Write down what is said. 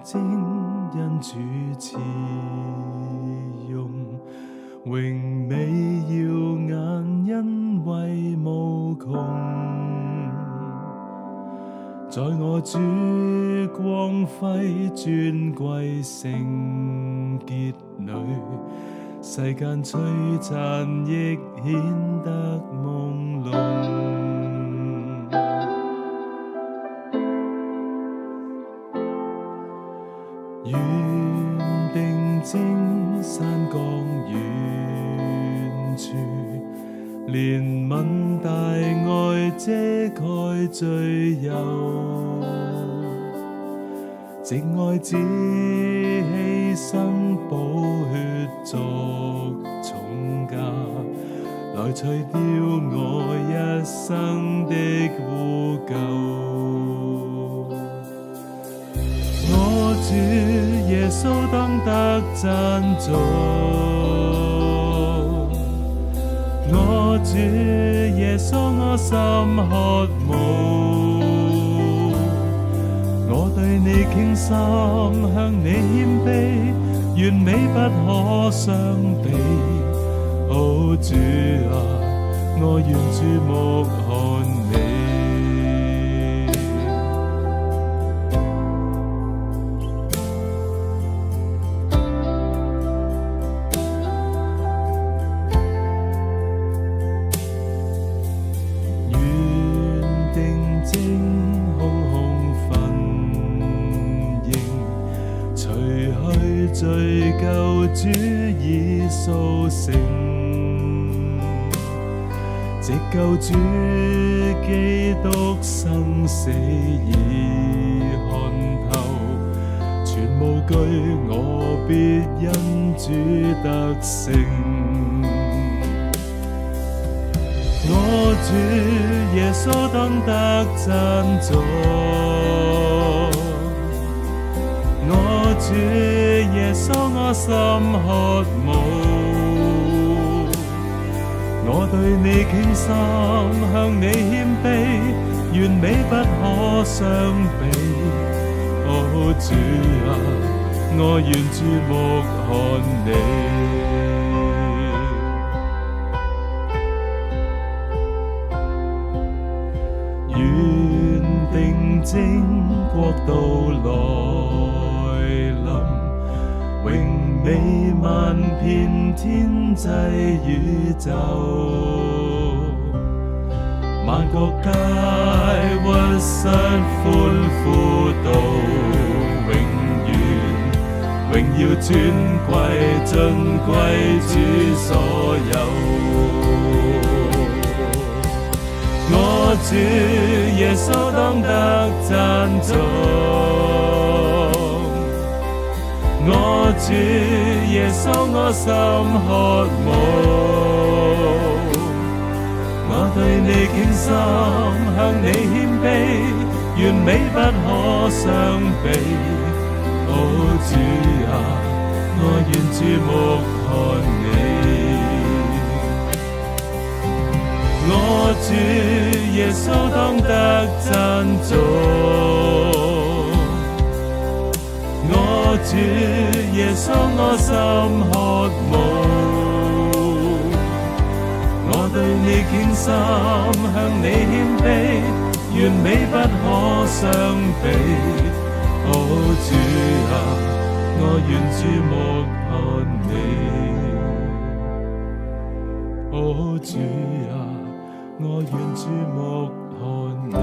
晶因主賜用，榮美耀眼因為無窮。在我主光輝尊貴聖潔裏，世間璀璨亦顯得朦朧。原定睛山崗遠處，憐憫大愛遮蓋罪憂，藉愛子犧牲寶血作重價，來除掉我一生的污垢。我主耶穌當得讚頌，我主耶穌我心渴慕，我對你傾心，向你謙卑，完美不可相比。哦主啊，我願注目看你。罪救主已甦醒，藉救主基督生死已看透，全無懼我必因主得勝。我主耶穌當得讚頌，我主耶穌我心渴慕，我對你傾心，向你謙卑，完美不可相比。哦主啊，我願注目看你。原定睛國度來臨，榮美萬遍天際宇宙，萬國皆屈膝歡呼到永遠，榮耀尊貴盡歸主所有。我主耶穌當得讚頌，我主耶穌我心渴慕，我對你傾心，向你謙卑，完美不可相比。哦主啊，我願注目看你。我主耶穌當得讚頌，我主耶穌我心渴慕，我對你傾心，向你謙卑，完美不可相比。哦主啊，我願注目看你。哦主啊，我願注目看你。